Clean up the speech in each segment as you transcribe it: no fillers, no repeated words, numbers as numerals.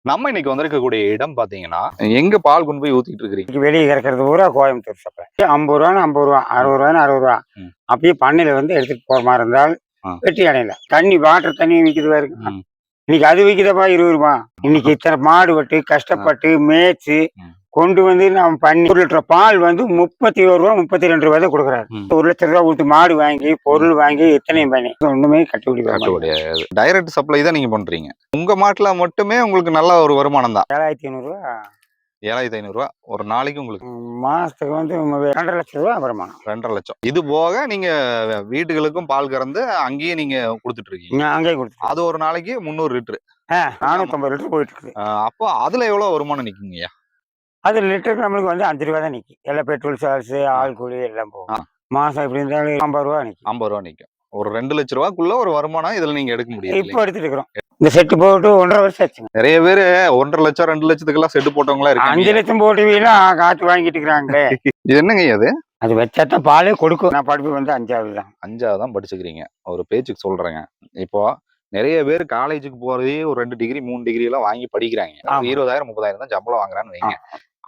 நம்ம இன்னைக்கு வந்திருக்கக்கூடிய இடம் பாத்தீங்கன்னா, எங்க பால் கொண்டு போய் ஊத்திட்டு இருக்கிறீங்க? வெளியே கறக்கிறது பூரா கோயம்புத்தூர் சப்ளை. 50 ரூபா 60 ரூபா அப்படியே பண்ணையில வந்து எடுத்துட்டு போற மாதிரி இருந்தால் வெற்றி அடையல. தண்ணி வாட்டர் தண்ணி விற்கிது பாருங்க. இன்னைக்கு அது விற்கிதப்பா 20 ரூபா. இன்னைக்கு இத்தனை மாடு வெட்டு கஷ்டப்பட்டு மேய்ச்சி கொண்டு வந்து நம்ம பண்ணி 1 லிட்டர் பால் வந்து 31 ரூபா 32 ரூபாய் தான் கொடுக்குறாரு. 1 லட்சம் ரூபா விட்டு மாடு வாங்கி பொருள் வாங்கி இத்தனையும் பண்ணி ஒண்ணுமே கட்டுப்படி. டைரக்ட் சப்ளை தான் நீங்க பண்றீங்க. உங்க மாட்டுல மட்டுமே உங்களுக்கு நல்ல ஒரு வருமானம் தான். 7500 ரூபா. 7500 ரூபா ஒரு நாளைக்கு உங்களுக்கு. மாசத்துக்கு வந்து 2.5 லட்சம் ரூபா வருமானம். 2.5 லட்சம். இது போக நீங்க வீட்டுகளுக்கும் பால் கறந்து அங்கேயே நீங்க கொடுத்துட்டு இருக்கீங்க. அங்கேயே கொடுத்து அது ஒரு நாளைக்கு 300 லிட்டர். 450 லிட்டர் போயிட்டு இருக்கு. அப்போ அதுல எவ்வளவு வருமானம் நிக்குங்கய்யா? அது லிட்டருக்கு நம்மளுக்கு வந்து 5 ரூபா தான் நிற்கும். எல்லாம் பெட்ரோல் சார்ஜ் ஆள் கூலி எல்லாம் போகும். மாசம் எப்படி இருந்தாலும் 50 ரூபா நிற்கும். 50 ரூபா நிற்கும். ஒரு 2 லட்சம் ரூபாய்க்குள்ள ஒரு வருமானம் இதுல நீங்க எடுக்க முடியும். இப்போ எடுத்துட்டு இருக்கிறோம். இந்த செட்டு போட்டு 1.5 வருஷம் ஆச்சுங்க. நிறைய பேரு 1.5 லட்சம் 2 லட்சத்துக்கெல்லாம் செட்டு போட்டவங்களா இருக்கு. 5 லட்சம் போட்டுவீங்களா காத்து வாங்கிட்டு இருக்கிறாங்களே. இது என்னங்க அது? அது வச்சாதான் பாலே கொடுக்கும். நான் படிப்பு வந்து 5வது தான். 5வது தான் படிச்சுக்கிறீங்க. ஒரு பேச்சுக்கு சொல்றேங்க. இப்போ நிறைய பேர் காலேஜுக்கு போறதே ஒரு 2 டிகிரி 3 டிகிரி எல்லாம் வாங்கி படிக்கிறாங்க. 20,000 30,000 தான் சம்பளம் வாங்குறான்னு வைங்க.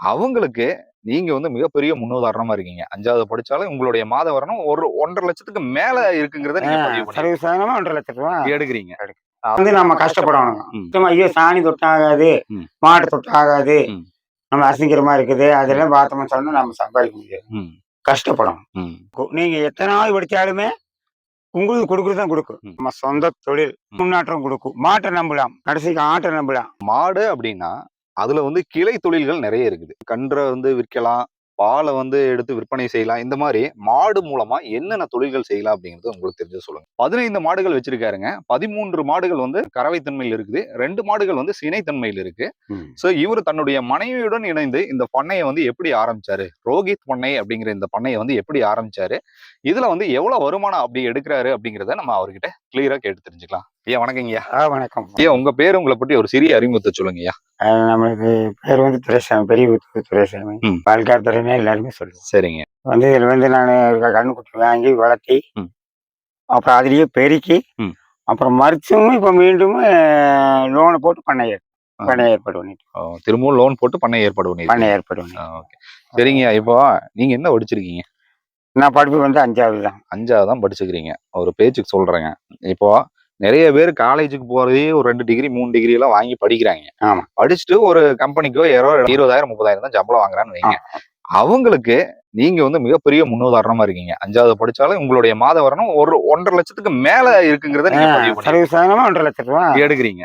அவங்களுக்கு நீங்க வந்து மிகப்பெரிய முன்னுதாரணமா இருக்கீங்க. 5வது படிச்சாலும் உங்களுடைய மாத வரணும் ஒரு 1.5 லட்சத்துக்கு மேல இருக்குங்கிறத நீங்க பதிவு பண்ணி 1.5 லட்சம் ரூபா எடுக்கிறீங்க. வந்து நம்ம கஷ்டப்படணும். ஐயோ சாணி தொட்டாகாது, மாட்டு தொட்டாகாது, நம்ம அசிங்கரமா இருக்குது, அதெல்லாம் பார்த்தோம்னு சொன்னா நம்ம சம்பாதிக்க முடியாது. கஷ்டப்படணும். நீங்க எத்தனை நாள் படிச்சாலுமே உங்களுக்கு கொடுக்குறது தான் கொடுக்கும். நம்ம சொந்த தொழில் முன்னேற்றம் கொடுக்கும். மாட்டை நம்பலாம், கடைசிக்கு ஆட்டை நம்பலாம். மாடு அப்படின்னா அதுல வந்து கிளை தொழில்கள் நிறைய இருக்குது. கன்றை வந்து விற்கலாம், பாலை வந்து எடுத்து விற்பனை செய்யலாம். இந்த மாதிரி மாடு மூலமா என்னென்ன தொழில்கள் செய்யலாம் அப்படிங்கிறது உங்களுக்கு தெரிஞ்சு சொல்லுங்க. 15 மாடுகள் வச்சிருக்காருங்க. 13 மாடுகள் வந்து கறவைத்தன்மையில் இருக்குது, 2 மாடுகள் வந்து சினைத்தன்மையில் இருக்கு. சோ இவர் தன்னுடைய மனைவியுடன் இணைந்து இந்த பண்ணையை வந்து எப்படி ஆரம்பிச்சாரு, ரோஹித் பண்ணை அப்படிங்கிற இந்த பண்ணையை வந்து எப்படி ஆரம்பிச்சாரு, இதுல வந்து எவ்வளவு வருமானம் அப்படி எடுக்கிறாரு அப்படிங்கிறத நம்ம அவர்கிட்ட கிளியரா கேட்டு தெரிஞ்சுக்கலாம். ஐயா வணக்கங்கய்யா. வணக்கம் ஐயா. உங்க பேரு உங்களை பற்றி ஒரு சிறிய அறிமுகத்தை சொல்லுங்கய்யா. நம்மளுக்கு பேர் வந்து துரைசாமி, பெரிய துரைசாமி. பால்கார் துறைன்னு எல்லாருமே சொல்லுவோம். சரிங்க. வந்து இதுல வந்து நான் கண்ணுக்குட்டி வாங்கி வளர்த்தி அப்புறம் அதுலயே பெருக்கி அப்புறம் மறுச்சும் இப்ப மீண்டும் லோனை போட்டு பண்ணை ஏற்பாடு பண்ணிட்டு திரும்பவும் லோன் போட்டு பண்ணை ஏற்பாடு பண்ணி. சரிங்க. இப்போ நீங்க என்ன படிச்சிருக்கீங்க? நான் படிப்பு வந்து 5வது தான். 5வது தான் படிச்சுக்கிறீங்க. ஒரு பேச்சுக்கு சொல்றேங்க. இப்போ நிறைய பேர் காலேஜுக்கு போறதே ஒரு 2 டிகிரி 3 டிகிரி எல்லாம் வாங்கி படிக்கிறாங்க. படிச்சுட்டு ஒரு கம்பெனிக்கோ 20,000 30,000 தான் சம்பளம் வாங்குறான்னு வைங்க. அவங்களுக்கு நீங்க வந்து மிகப்பெரிய முன்னுதாரணமா இருக்கீங்க. 5வது படிச்சாலும் உங்களுடைய மாத வரணும் ஒரு 1.5 லட்சத்துக்கு மேல இருக்குங்கிறத நீங்க பதிவு பண்ணி 1.5 லட்சம் ரூபா எடுக்கிறீங்க.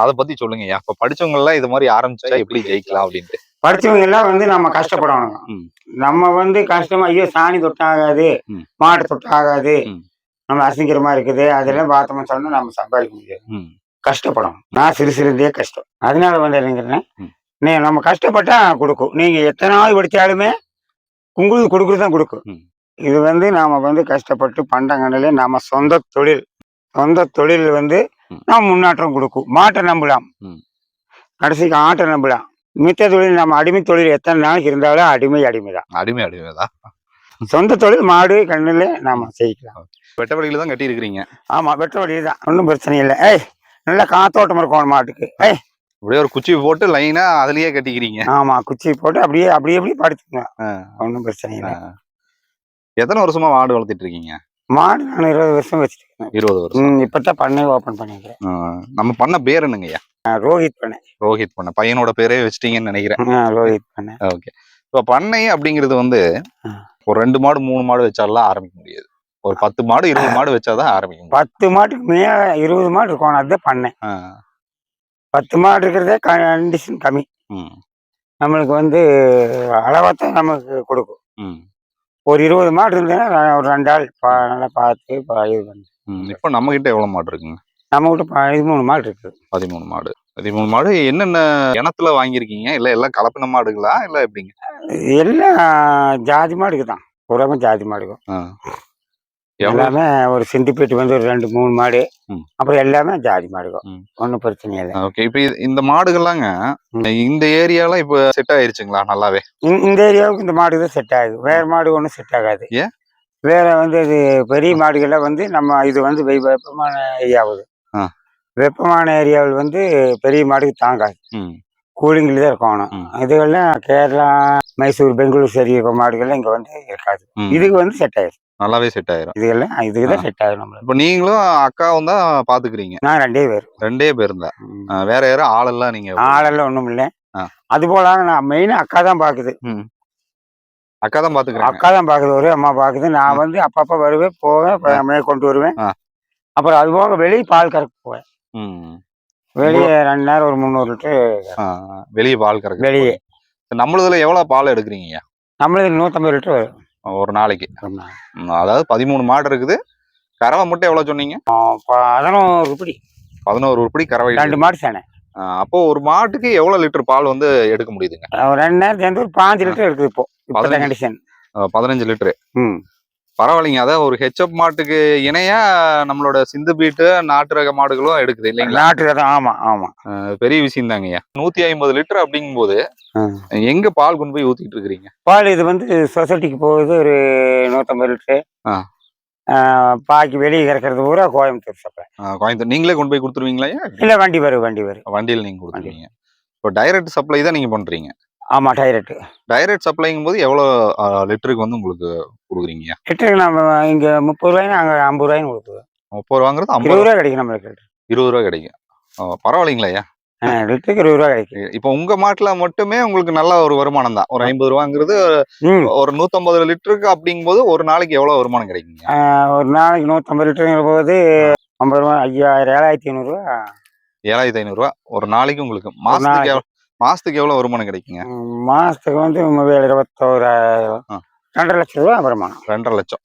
அதை பத்தி சொல்லுங்க. அப்ப படிச்சவங்க எல்லாம் இது மாதிரி ஆரம்பிச்சா எப்படி ஜெயிக்கலாம் அப்படின்ட்டு. படிச்சவங்க எல்லாம் வந்து நம்ம கஷ்டப்படணும். நம்ம வந்து கஷ்டமா ஐயோ சாணி தொட்டாகாது, மாட்டு தொட்டாகாது, நம்ம அசிங்கரமா இருக்குது, அதெல்லாம் பார்த்தோம்னு சொன்னா நம்ம சம்பாதிக்க முடியாது. கஷ்டப்படணும். நான் சிறுதே கஷ்டம். அதனால வந்து என்னங்கிறேன், நம்ம கஷ்டப்பட்டா கொடுக்கும். நீங்க எத்தனை நாள் படிச்சாலுமே உங்களுக்கு கொடுக்குறது தான் கொடுக்கும். இது வந்து நாம வந்து கஷ்டப்பட்டு பண்டங்கண்டிலே நம்ம சொந்த தொழில் வந்து நம்ம முன்னேற்றம் கொடுக்கும். மாட்டை நம்பலாம், கடைசிக்கு ஆட்டை நம்பலாம். மித்த தொழில் நம்ம அடிமை தொழில் எத்தனை நாளைக்கு இருந்தாலும் அடிமைதான். சொந்த தொழில் மாடு கண்ணுல நாம செய்யலாம். வெட்ட வழியில தான் கட்டி இருக்கிறீங்க. ஆமா, வெட்ட வழியில தான். ஒன்றும் பிரச்சனை இல்லை. நல்லா காத்தோட்டம் இருக்கும் மாட்டுக்கு. அப்படியே ஒரு குச்சி போட்டு லைனா அதுலயே கட்டிக்கிறீங்க. ஆமா, குச்சி போட்டு அப்படியே படுத்துங்க. ஒன்றும் பிரச்சனை இல்லை. எத்தனை வருஷமா மாடு வளர்த்திட்டு இருக்கீங்க? மாடு நான் 20 வருஷம் வச்சிருக்கேன். 20 வருஷம். இப்பதான் பண்ணை ஓபன் பண்ணிக்கிறேன். நம்ம பண்ண பேர் என்னங்கய்யா? ரோஹித் பண்ணை. பையனோட பேரே வச்சிட்டீங்கன்னு நினைக்கிறேன். ரோஹித் பண்ணை. ஓகே. இப்போ பண்ணை அப்படிங்கிறது வந்து ஒரு 2 மாடு 3 மாடு வச்சாலாம் ஆரம்பிக்க முடியாது. ஒரு 10 மாடு 20 மாடு வச்சாதான் ஆரம்பிக்க முடியும். 10 மாட்டுக்கு மேல 20 மாடு இருக்கும். அதுதான் பண்ணை. 10 மாடு இருக்கிறதே கண்டிஷன் கம்மி. நம்மளுக்கு வந்து அளவாத்தான் நமக்கு கொடுக்கும். ஒரு 20 மாடு இருந்ததுன்னா ஒரு 2 ஆள் நல்லா பார்த்து இது பண்ணு. இப்போ நம்ம கிட்ட எவ்வளவு மாடு இருக்குங்க? நம்ம கிட்ட 13 மாடு இருக்கு. 13 மாடு என்னென்ன இனத்துல வாங்கியிருக்கீங்க? இல்ல எல்லாம் கலப்பின மாடுகளா இல்ல எப்படிங்க? எல்லாம் ஜாதி மாடுக்கு தான். பூராமே ஜாதி மாடுக்கும். எல்லாமே ஒரு சிண்டிபேட்டு வந்து ஒரு 2-3 மாடு, அப்புறம் எல்லாமே ஜாதி மாடுக்கும். ஒன்றும் பிரச்சனை இல்லை. ஓகே. இப்போ இந்த மாடுகள்லாங்க இந்த ஏரியாலாம் இப்போ செட் ஆயிருச்சுங்களா? நல்லாவே இந்த ஏரியாவுக்கு இந்த மாடு தான் செட் ஆகுது. வேற மாடு ஒன்றும் செட் ஆகாது. வேற வந்து இது பெரிய மாடுகள்லாம் வந்து நம்ம இது வந்து வெப்பமான ஏரியாவுது. வெப்பமான ஏரியாவில் வந்து பெரிய மாடுக்கு தாங்காது, ம் கூலிங்கில் தான் இருக்கணும். ம் இதுகள்லாம் கேரளா, மைசூர், பெங்களூர் சரி இருக்க மாடுகள்லாம் இங்கே வந்து இருக்காது. ம் இதுக்கு வந்து செட் ஆயிடும். நல்லாவே செட் ஆயிரும். இதுக்கு ஆ. தான் செட் ஆகும் நம்மளுக்கு. இப்ப நீங்களும் அக்காவும் தான் பாத்துக்கிறீங்க. நான் 2 பேர். 2 பேர் தான். வேற யாரும் ஆளெல்லாம் நீங்க ஆளெல்லாம் ஒன்றும் இல்லை. ஆ. அது போல நான் மெயினாக அக்கா தான் பார்க்குது. ம். அக்கா தான் பாத்துக்கிறாங்க. அக்கா தான் பார்க்குது, ஒரே அம்மா பார்க்குது. நான் வந்து அப்பப்போ வருவேன், போவேன், கொண்டு வருவேன். ஆ. அப்புறம் அது போக வெளியே பால் கறக்க போவேன். ம். வெளியே 2 நேரம் ஒரு 300 லிட்டர் வெளியே பால் கறக்கு. வெளியே. நம்மளதுல எவ்வளவு பால் எடுக்கிறீங்க நம்மளுக்கு 150 லிட்டர் வரும் ஒரு நாளைக்கு? அதாவது 13 மாடு இருக்குது. கறவை மட்டும் எவ்வளவு சொன்னீங்க? 11 உருப்படி. 11 உருப்படி கறவை. 2 மாடு சேனை. அப்போ ஒரு மாட்டுக்கு எவ்வளவு லிட்டர் பால் வந்து எடுக்க முடியுதுங்க? 2 நேரம் சேர்ந்து ஒரு 5 லிட்டர் இருக்குது இப்போ. 15 லிட்டரு. ம். பரவாயில்லைங்க. அதான் ஒரு ஹெச்எப் மாட்டுக்கு இணையா நம்மளோட சிந்து பீட்டு நாட்டு ரக மாடுகளும் எடுக்குது இல்லைங்களா? நாட்டு ரகம். ஆமா ஆமா. பெரிய விஷயம் தாங்கய்யா. 150 லிட்டர் அப்படிங்கும்போது எங்க பால் கொண்டு போய் ஊத்திட்டு இருக்கிறீங்க? பால் இது வந்து சொசைட்டிக்கு போகுது ஒரு 150 லிட்டரு. பாக்கி வெளியே கறக்கிறது பூரா கோயம்புத்தூர் சப்ளை. கோயம்புத்தூர் நீங்களே கொண்டு போய் கொடுத்துருவீங்களா? இல்ல வண்டி வரும். வண்டியில் நீங்க கொடுத்துருவீங்க. இப்போ டைரக்ட் சப்ளை தான் நீங்க பண்றீங்க? ஆமா, டைரக்ட் சப்ளைங்கும் போது எவ்வளோ லிட்டருக்கு வந்து உங்களுக்கு கொடுக்குறீங்க? லிட்டருக்கு நம்ம இங்க 30 ரூபாய்னா அங்க 50 ரூபாய்னு கொடுக்குறோம். 30 ரூபாங்கிறது 20 ரூபா கிடைக்கும் நம்மளுக்கு. 20 ரூபா கிடைக்கும். பரவாயில்லைங்களா? லிட்டருக்கு 20 ரூபா கிடைக்கும். இப்போ உங்க மாட்டுல மட்டுமே உங்களுக்கு நல்ல ஒரு வருமானம் தான். ஒரு 50 ரூபாங்கிறது ஒரு 150 லிட்டருக்கு அப்படிங்கும்போது ஒரு நாளைக்கு எவ்வளவு வருமானம் கிடைக்குங்க? ஒரு நாளைக்கு 150 லிட்டருங்கிற போது 50 ரூபா 5500 ரூபா. 7500 ரூபா ஒரு நாளைக்கு உங்களுக்கு. மாசத்துக்கு எவ்வளவு வருமானம் கிடைக்குங்க? மாசத்துக்கு வந்து 21,000 2.5 லட்சம் ரூபா வருமானம். 2.5 லட்சம்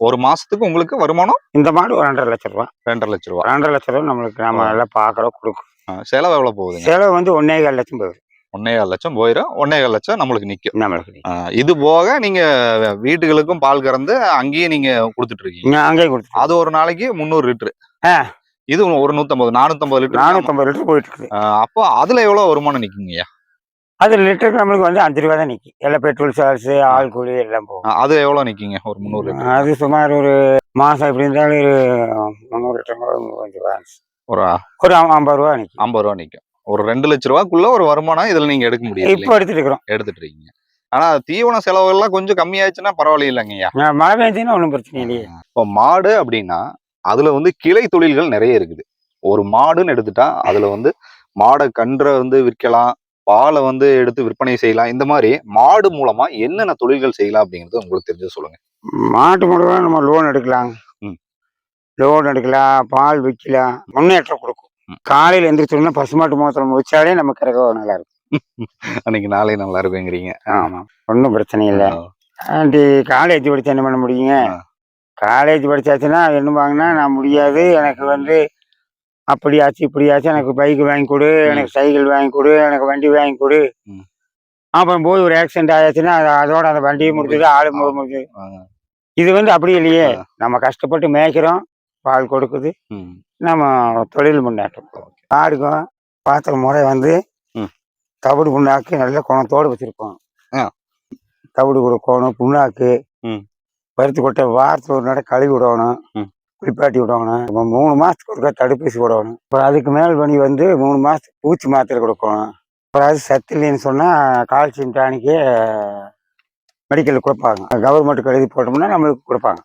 ஒரு மாசத்துக்கு உங்களுக்கு வருமானம்? இந்த மாடு ஒரு 2.5 லட்சம் ரூபா. 2.5 லட்சம் ரூபா. 2.5 லட்சம் ரூபா நம்மளுக்கு நம்ம எல்லாம் பாக்குறோம், கொடுக்கும். செலவு எவ்வளவு போகுதுங்க? செலவு வந்து 1.25 லட்சம் போகுது. 1.25 லட்சம் போயிடும். 1.25 லட்சம் நம்மளுக்கு நிக்கும். நம்மளுக்கு இது போக நீங்க வீட்டுகளுக்கும் பால் கறந்து அங்கேயே நீங்க கொடுத்துட்டு இருக்கீங்க? அங்கேயே கொடுத்து அது ஒரு நாளைக்கு 300 லிட்டரு. இது ஒரு 450 லிட்டர். 450 லிட்டர் போயிட்டு இருக்கு. அப்போ அதுல எவ்வளவு வருமானம் நிக்குங்கய்யா? அது லிட்டருக்கு நம்மளுக்கு வந்து 5 ரூபா தான் நிக்கும். எல்லாம் பெட்ரோல் சார்ஜ், ஆள் கூலி எல்லாம் போகும். அது எவ்வளவு நிக்குங்க ஒரு 300 லிட்டர்? அது சுமார் ஒரு மாசம் எப்படி இருந்தாலும் ஒரு 300 லிட்டர் ஒரு 50 ரூபா நிக்கும். 50 ரூபா நிக்கும். ஒரு 2 லட்சம் ரூபாய்க்குள்ள ஒரு வருமானம் இதுல நீங்க எடுக்க முடியும். இப்போ எடுத்துட்டு இருக்கீங்க. ஆனா தீவன செலவு எல்லாம் கொஞ்சம் கம்மியாச்சுன்னா பரவாயில்லைங்கய்யா. மழை பெஞ்சுன்னா ஒன்றும் பிரச்சனை இல்லையே. இப்போ மாடு அப்படின்னா அதுல வந்து கிளை தொழில்கள் நிறைய இருக்குது. ஒரு மாடுன்னு எடுத்துட்டா அதுல வந்து மாடை கன்றை வந்து விற்கலாம், பாலை வந்து எடுத்து விற்பனை செய்யலாம். இந்த மாதிரி மாடு மூலமா என்னென்ன தொழில்கள் செய்யலாம் அப்படிங்கிறது உங்களுக்கு தெரிஞ்சு சொல்லுங்க. மாட்டு மூலமா நம்ம லோன் எடுக்கலாம், பால் விற்கலாம், முன்னேற்றம் கொடுக்கும். காலையில் எந்திரிச்சோம்னா பசுமாட்டு முகத்தில் வச்சாலே நமக்கு கிடக்க நல்லா இருக்கும். அன்னைக்கு நாளே நல்லா இருக்குங்கிறீங்க. ஆமா, ஒன்றும் பிரச்சனை இல்லை. ஆண்டி காலேஜ் படிச்சா என்ன பண்ண முடியுங்க? காலேஜ் படிச்சாச்சுன்னா என்னவாங்கன்னா, நான் முடியாது, எனக்கு வந்து அப்படியாச்சு இப்படியாச்சு, எனக்கு பைக் வாங்கி கொடு, எனக்கு சைக்கிள் வாங்கி கொடு, எனக்கு வண்டி வாங்கி கொடு. அப்புறம் போய் ஒரு ஆக்சிடென்ட் ஆயாச்சுன்னா அதோட அந்த வண்டியை முடிச்சது, ஆளு முடிஞ்சது. இது வந்து அப்படி இல்லையே. நம்ம கஷ்டப்பட்டு மேய்க்கிறோம், பால் கொடுக்குது, நம்ம தொழில் முன்னேற்றம். ஆடுக்கும் பார்த்துக்க முறை வந்து தவிடு புண்ணாக்கு நல்ல குணத்தோடு வச்சிருக்கோம். தவிடு கொடுக்கணும், புண்ணாக்கு பருத்தி கொட்டை வாரத்துக்கு ஒரு நடை கழுவி விடணும், குளிப்பாட்டி விடணும். இப்போ 3 மாதத்துக்கு ஒருக்கா தடுப்பூசி விடணும். அப்புறம் அதுக்கு மேல் பண்ணி வந்து 3 மாதத்துக்கு பூச்சி மாத்திரை கொடுக்கணும். அப்புறம் அது சத்து இல்லைன்னு சொன்னால் கால்சியம் டானிக்கே மெடிக்கலில் கொடுப்பாங்க. கவர்மெண்ட்டுக்கு எழுதி போட்டோம்னா நம்மளுக்கு கொடுப்பாங்க.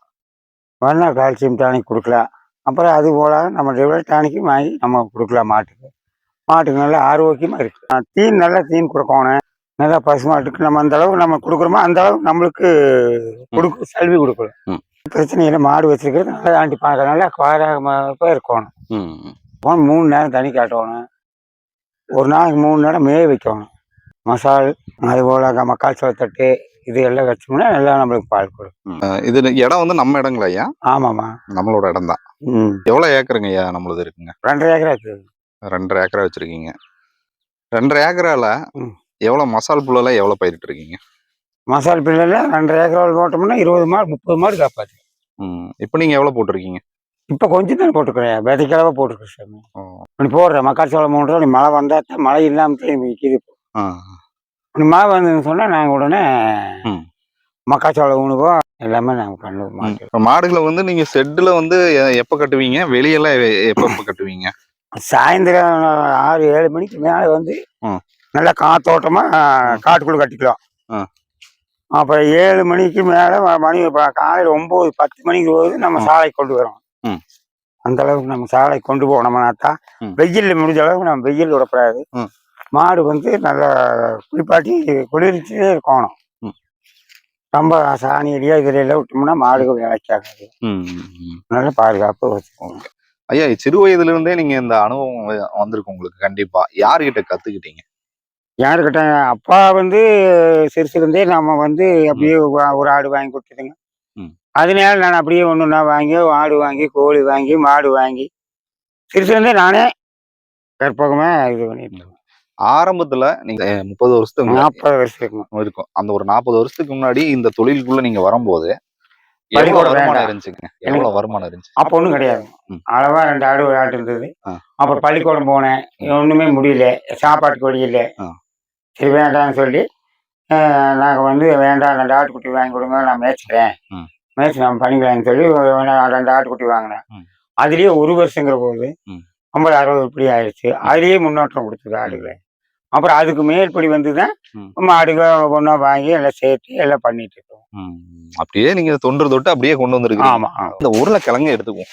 வேணா கால்சியம் டானிக் கொடுக்கலாம். அப்புறம் அது போல் நம்ம டெவலப் டானிக்கும் வாங்கி நம்ம கொடுக்கலாம். மாட்டுக்கு நல்லா ஆரோக்கியமாக இருக்குது. தீன் நல்லா தீன் கொடுக்கணும். நல்லா பசுமாட்டுக்கு நம்ம அந்த அளவுக்கு நம்ம கொடுக்குறோமோ அந்த அளவுக்கு நம்மளுக்கு சல்வி கொடுக்கணும். பிரச்சனை இல்லை. மாடு வச்சிருக்கிறது நல்லா ஆண்டி பார்க்க நல்லா பாராம இருக்கணும். 3 நேரம் தண்ணி காட்டணும். ஒரு நாளைக்கு 3 நேரம் மேய வைக்கணும். மசால் அது போல மக்கால் சோளத்தட்டு இது எல்லாம் வச்சோம்னா நல்லா நம்மளுக்கு பால் கொடுக்கும். இது இடம் வந்து நம்ம இடங்களா ஐயா? ஆமாம்மா, நம்மளோட இடம் தான். எவ்வளோ ஏக்கருங்க ஐயா நம்மளது இருக்குங்க? 2.5 ஏக்கரா இருக்குது. 2.5 ஏக்கரா வச்சிருக்கீங்க. 2.5 ஏக்கரால எவ்வளோ மசால் புல்லெல்லாம் எவ்வளோ பயிரிட்டு இருக்கீங்க? மசால் புல்லெல்லாம் 2.5 ஏக்கராவில் போட்டோம்னா 20 மாடு 30 மாடு காப்பாற்று. இப்போ நீங்கள் எவ்வளோ போட்டிருக்கீங்க? இப்போ கொஞ்சம் தான் போட்டுக்கிறேன். விதைக்களவாக போட்டுருக்கேன் சாமி. நீ போடுறேன் மக்கால் சோளம் 3 ரூபா. நீ மழை வந்தால் தான், மழை இல்லாமல் விற்கிது. நீ மழை வந்ததுன்னு சொன்னால் நாங்கள் உடனே மக்காச்சோளம் உணவோம் எல்லாமே நாங்கள் பண்ணுவோம். மாடுகளை வந்து நீங்கள் ஷெட்டில் வந்து எப்போ கட்டுவீங்க? வெளியெல்லாம் எப்போ கட்டுவீங்க? சாயந்தரம் 6-7 மணிக்கு மேல வந்து ம். நல்லா காத்தோட்டமா காட்டுக்குள்ள கட்டிக்கலாம். ம். அப்புறம் 7 மணிக்கு மேல மணி காலையில 9-10 மணிக்கு போது நம்ம ம். சாலை கொண்டு வரோம். ம். அந்த அளவுக்கு நம்ம சாலை கொண்டு போனோம்னாத்தா ம். வெயில் முடிஞ்ச அளவுக்கு நம்ம வெயில் விடக்கூடாது. ம். மாடு வந்து நல்லா குளிப்பாட்டி குளிர்ச்சியே இருக்கணும். ம். ரொம்ப சாணியடியா இதுல எல்லாம் விட்டோம்னா மாடுகள் வேலைக்காகாது. ம். ம். நல்ல பாதுகாப்பு வச்சுக்கோங்க. ஐயா, சிறு வயதுல இருந்தே நீங்க இந்த அனுபவம் வந்திருக்கு உங்களுக்கு கண்டிப்பா. யாருகிட்ட கத்துக்கிட்டீங்க? யாருக்கிட்ட அப்பா வந்து சிறுசுலேருந்தே நம்ம வந்து அப்படியே ஒரு ஆடு வாங்கி கொடுத்துதுங்க. ம். அதனால நான் அப்படியே ஒன்று வாங்கி ஆடு வாங்கி கோழி வாங்கி மாடு வாங்கி சிறுசுலேருந்தே நானே கற்பகமா இது பண்ணிட்டு இருக்கேன். ஆரம்பத்துல நீங்க 30 வருஷத்துக்கு முன்னாடி 40 வருஷத்துக்கு இருக்கும். அந்த ஒரு 40 வருஷத்துக்கு முன்னாடி இந்த தொழிலுக்குள்ள நீங்க வரும்போது எவ்வளவு பள்ளிக்கூடம் வருமானம் வேண்டாம். இருந்துச்சுங்க? எவ்வளவு வருமானம் இருந்துச்சு? அப்போ ஒன்றும் கிடையாது. ம். அளவா 2 ஆடு ஒரு ஆட்டு இருந்தது. ஆ. அப்புறம் பள்ளிக்கூடம் போனேன். ஒன்றுமே முடியல. சாப்பாட்டுக்கு வழி இல்லை. ஆ. சரி வேண்டாம்னு சொல்லி நாங்கள் வந்து வேண்டாம் 2 ஆட்டுக்குட்டி வாங்கி கொடுங்க நான் மேய்ச்சிக்கிறேன். ம். மேய்ச்சி நம்ம பண்ணிக்கலாம்னு சொல்லி 2 ஆட்டுக்குட்டி வாங்கினேன். ம். அதுலேயே ஒரு வருஷங்கிற போது ம். 50-60 இப்படி ஆயிடுச்சு. அதுலேயே முன்னேற்றம் கொடுத்தது ஆடுகளை. அப்புறம் அதுக்கு மேற்படி வந்து தான் ம். மாடுகள் ஒன்றா வாங்கி எல்லாம் சேர்த்து எல்லாம் பண்ணிட்டு இருக்கோம். ம். அப்படியே நீங்க தொன்று தொட்டு அப்படியே கொண்டு வந்திருக்கீங்க. ஆமா. இந்த உருளைக்கிழங்கு எடுத்துக்குவோம்.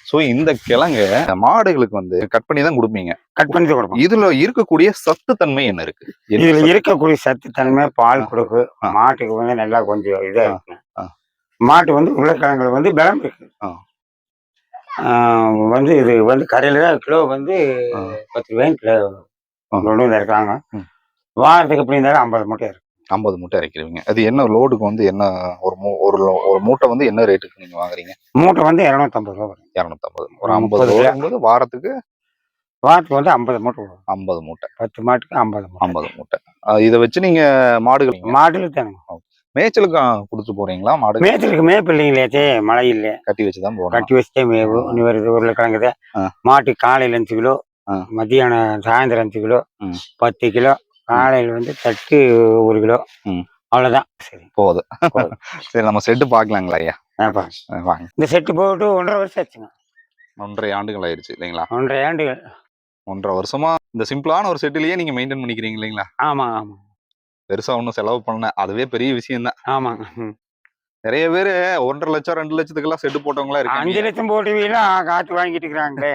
சோ இந்த கிழங்கு மாடுகளுக்கு வந்து கட் பண்ணி தான் கொடுப்பீங்க. கட் பண்ணி கொடுப்போம். இதுல இருக்கக்கூடிய சத்து தன்மை என்ன இருக்கு? என்ன இதுல சத்து? இருக்கக்கூடிய சத்து தன்மை பால் கொடுக்கு. ஆ. மாட்டுக்கு வந்து நல்லா கொஞ்சம் இதா இருக்கு. ஆ. மாட்டு வந்து உருளைக்கிழங்குல வந்து பலம் இருக்கு. ஆ. வந்து இது வந்து கடையில கிலோ வந்து ஆ. 10 ரூபாய்க்கு கிலோ கொண்டு வந்து இருக்காங்க. ம். வாரத்துக்கு எப்படி இருந்தாலும் 50 மூட்டை இருக்கு. 50 மூட்டை இறக்கிறீங்க. அது என்ன லோடுக்கு வந்து என்ன ஒரு மூட்டை வந்து என்ன ரேட்டுக்கு நீங்க வாங்குறீங்க? மூட்டை வந்து 250 ரூபா வரும். 250. ஒரு 50 லோடுங்கும்போது வாரத்துக்கு வந்து 50 மூட்டை வரும். 50 மூட்டை. 10 மாட்டுக்கு 50 மூட்டை. 50 மூட்டை. இத வச்சு நீங்க மாடுகள் மாட்டுல தானே மேய்ச்சலுக்கு குடுத்து போறீங்களா? மாடு மேய்ச்சலுக்கு மேய்ப்பு இல்லைங்களே, மழை இல்லை. கட்டி வச்சு தான் போறோம். கட்டி வச்சுட்டே மேவு. நீ வருது உருளைக்கிழங்குது. ஆ. மாட்டுக்கு காலையில் 5 கிலோ, ஆ. மத்தியானம் சாயந்தரம் 5 கிலோ, ம். 10 கிலோ. காலையில் வந்து தட்டு 1 கிலோ. ம். அவ்வளோதான். சரி போகுது. சரி, நம்ம செட்டு பார்க்கலாங்களா ஐயா? வாங்க. இந்த செட்டு போட்டு 1.5 வருஷம் ஆச்சுங்க. 1.5 ஆண்டுகள் ஆயிருச்சு இல்லைங்களா? 1.5 ஆண்டுகள். 1.5 வருஷமா இந்த சிம்பிளான ஒரு செட்டிலேயே நீங்க மெயின்டைன் பண்ணிக்கிறீங்க இல்லைங்களா? ஆமாங்க, ஆமாங்க. பெருசா ஒன்றும் செலவு பண்ணல. அதுவே பெரிய விஷயம் தான். ஆமாங்க. நிறைய பேரு 1.5 லட்சம் 2 லட்சத்துக்கெல்லாம் செட்டு போட்டவங்களா 5 இருக்காங்க. லட்சம் போட்டுவீங்களா காத்து வாங்கிட்டு இருக்கிறாங்களே.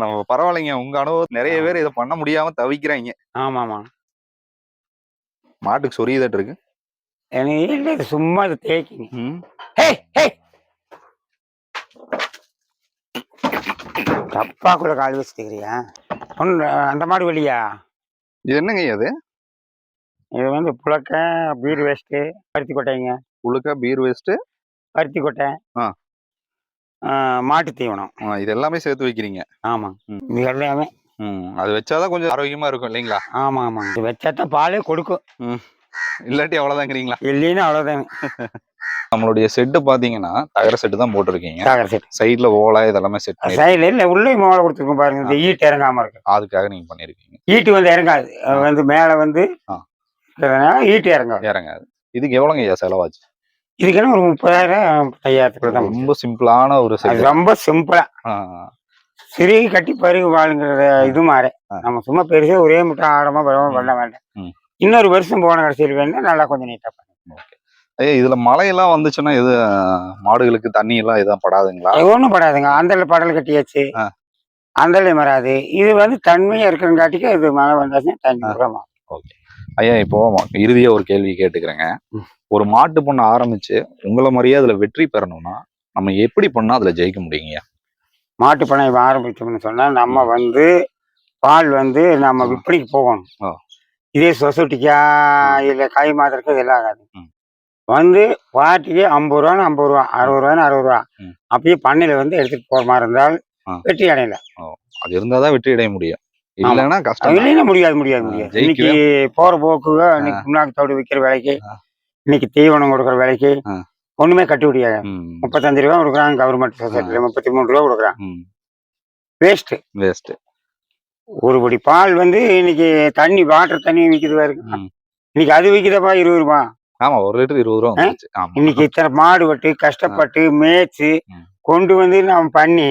நம்ம பரவாயில்லைங்க. உங்க அனுபவம் நிறைய பேர் இதை பண்ண முடியாம தவிக்கிறாங்க. ஆமாமா. மாட்டுக்கு சொரியதட்டு இருக்கு. எனக்கு இல்லை, இது சும்மா இது தேய்க்குங்க. ம். தப்பாக்குள்ள கால் வச்சுக்கிறியா? அந்த மாடு வழியா? இது என்னங்க அது? இது வந்து புழக்க, பீர் வேஸ்ட்டு, பருத்தி கொட்டைங்க. புழுக்க, பீர் வேஸ்ட், பருத்தி கொட்டை, மாட்டு தீவனம். இது எல்லாமே சேர்த்து வைக்கிறீங்க. ஆமாங்க. ம். இது எல்லாமே. அது வச்சாதான் கொஞ்சம் ஆரோக்கியமா இருக்கும் இல்லைங்களா? ஆமா ஆமாங்க. இது வச்சாதான் பாலே கொடுக்கும். இல்லாட்டி அவ்வளவுதாங்கிறீங்களா? இல்லைன்னா அவ்வளோதாங்க. நம்மளுடைய செட்டு பாத்தீங்கன்னா தகர செட்டு தான் போட்டிருக்கீங்க. தகர செட்டு. சைட்ல ஓலை இதெல்லாமே செட் பண்ணி சைடுல இல்ல உள்ளே மோளை கொடுத்துருக்கோம் பாருங்க. இந்த ஈட்டு இறங்காம இருக்கு. அதுக்காக நீங்க பண்ணிருக்கீங்க. ஈட்டு வந்து இறங்காது. வந்து மேல வந்து ஈட்டு இறங்காது. இறங்காது. இதுக்கு எவ்வளவுங்க ஐயா செலவாச்சு? இதுக்கெல்லாம் ஒரு 30,000 35,000 தான். ரொம்ப சிம்பிளான ஒரு செட். ரொம்ப சிம்பிளா சிறுகி கட்டி பருகு வாழுங்கிற இது மாதிரி. நம்ம சும்மா பெருசா ஒரே முட்டை ஆடமா பண்ண வேண்டாம். இன்னொரு வருஷம் போன கடைசியில் வேணா நல்லா கொஞ்சம் நீட்டா பண்ணுங்க. ஐயா, இதுல மழையெல்லாம் வந்துச்சுன்னா எது மாடுகளுக்கு தண்ணி எல்லாம் எதுவும் படாதுங்களா? ஒன்றும் படாதுங்க. அந்தல படல் கட்டியாச்சு. அந்தலையும் வராது. இது வந்து தன்மையா இருக்கிறங்காட்டிக்கு இது மழை வந்தாச்சுன்னா தண்ணி விடமா. ஓகே ஐயா, இப்போ இறுதியா ஒரு கேள்வி கேட்டுக்கிறேங்க. ஒரு மாட்டு பண்ண ஆரம்பிச்சு உங்களை மாதிரியே அதுல வெற்றி பெறணும்னா நம்ம எப்படி பண்ணா அதுல ஜெயிக்க முடியுங்க? மாட்டு பண்ணை ஆரம்பிச்சோம்னு சொன்னா நம்ம வந்து பால் வந்து நம்ம விற்பனைக்கு போகணும். இதே சொசைட்டிக்கா இல்லை கை மாத்திரக்கு இதெல்லாம் ஆகாது. வந்து பாட்டிக்கு 50 ரூபான்னு 50 ரூபா, 60 ரூபான்னு 60 ரூபா. அப்படியே பண்ணையில வந்து எடுத்துட்டு போற மாதிரி இருந்தால் வெற்றி அடையல. அது இருந்தாதான் வெற்றி அடைய முடியும். இல்லைன்னா கஷ்டம். இல்லைன்னா முடியாது. இன்னைக்கு போற போக்குங்க, இன்னைக்கு புண்ணாக்கு தோடு விற்கிற வேலைக்கு, இன்னைக்கு தீவனம் கொடுக்குற வேலைக்கு ஒண்ணுமே கட்டி முடியாது. 35 ரூபா கொடுக்குறாங்க கவர்மெண்ட் சொசைட்டில, 33 ரூபா கொடுக்குறாங்க. வேஸ்ட். ஒரு படி பால் வந்து இன்னைக்கு தண்ணி வாட்டர் தண்ணி விற்கிது பாருங்க. இன்னைக்கு அது விற்கிதப்பா 20 ரூபா. ஆமா, 1 லிட்டர் 20 ரூபா. இன்னைக்கு இத்தனை மாடு வெட்டி கஷ்டப்பட்டு மேய்ச்சி கொண்டு வந்து நம்ம பண்ணி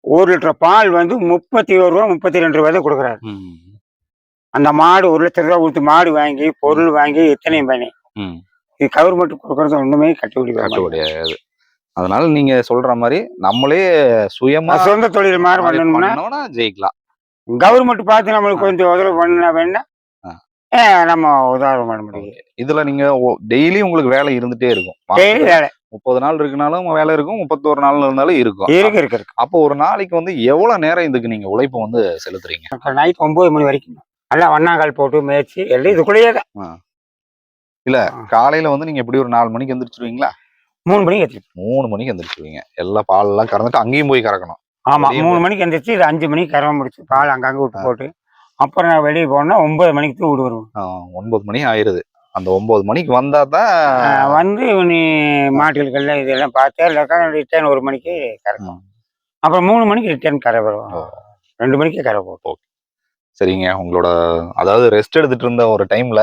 1 லிட்டர் பால் வந்து 31 ரூபா 32 ரூபா தான் கொடுக்குறாரு. ம். அந்த மாடு 1 லட்சம் ரூபா கொடுத்து மாடு வாங்கி பொருள் வாங்கி எத்தனையும் பண்ணி ம். இது கவர்மெண்ட் கொடுக்கறது ஒண்ணுமே கட்டுப்படி வர மாட்டேங்குது. கட்டுப்படியாகாது. அதனால நீங்க சொல்ற மாதிரி நம்மளே சுயமா சொந்த தொழில் மாதிரி மாதிரி பண்ணணும்னா பண்ணோம்னா ஜெயிக்கலாம். கவர்மெண்ட் பார்த்து நம்மளுக்கு கொஞ்சம் உதவி பண்ணா வேணா ஆ. நம்ம உதவி பண்ண முடியும். இதுல நீங்க டெய்லி உங்களுக்கு வேலை இருந்துட்டே இருக்கும். டெய்லி வேலை 30 நாள் இருக்குனாலும் வேலை இருக்கும், 31 நாள் இருந்தாலும் இருக்கும். இருக்கு. அப்போ ஒரு நாளைக்கு வந்து எவ்வளவு நேரம் இதுக்கு நீங்க உழைப்பு வந்து செலுத்துறீங்க? நைட் 9 மணி வரைக்கும் நல்லா வண்ணாங்கால் போட்டு மேய்ச்சி எல்லாம் இதுக்குள்ளேயே தான். இல்ல காலையில வந்து நீங்க எப்படி ஒரு 4 மணிக்கு எந்திரிச்சிருவீங்களா? 3 மணிக்கு எந்திரிச்சு 3 மணிக்கு எந்திரிச்சிருவீங்க. எல்லா பால் எல்லாம் கறந்துட்டு அங்கேயும் போய் கறக்கணும். ஆமா 3 மணிக்கு எந்திரிச்சு இது 5 மணிக்கு கறவை முடிச்சு பால் அங்கங்க விட்டு போட்டு அப்புறம் நான் வெளியே போனா 9 மணிக்கு தான் வீடு வருவோம். 9 மணி ஆயிருது. அந்த 9 மணிக்கு வந்தா தான் வந்து நீ மாட்டுகளுக்கெல்லாம் இதெல்லாம் பார்த்து இல்லைக்கா ரிட்டர்ன் 1 மணிக்கு கறக்கும். அப்புறம் 3 மணிக்கு ரிட்டர்ன் கரை வரும். 2 மணிக்கு கரை போகும். சரிங்க. உங்களோட அதாவது ரெஸ்ட் எடுத்துட்டு இருந்த ஒரு டைம்ல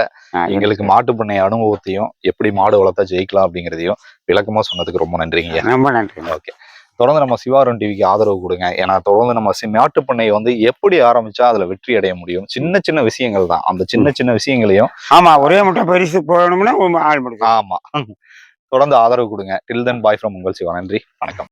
எங்களுக்கு மாட்டு பண்ணை அனுபவத்தையும் எப்படி மாடு வளர்த்தா ஜெயிக்கலாம் அப்படிங்கிறதையும் விளக்கமா சொன்னதுக்கு ரொம்ப நன்றிங்க. ரொம்ப நன்றி. ஓகே. தொடர்ந்து நம்ம சிவாரம் டிவிக்கு ஆதரவு கொடுங்க. ஏன்னா தொடர்ந்து நம்ம மாட்டு பண்ணை வந்து எப்படி ஆரம்பிச்சா அதுல வெற்றி அடைய முடியும். சின்ன சின்ன விஷயங்கள் தான். அந்த சின்ன சின்ன விஷயங்களையும் ஆமா ஒரே மட்டும் பரிசு போகணும்னா ஆள் முடியும். ஆமா தொடர்ந்து ஆதரவு கொடுங்க. டில் தென் பாய் ஃப்ரம் உங்கள் சிவா. நன்றி, வணக்கம்.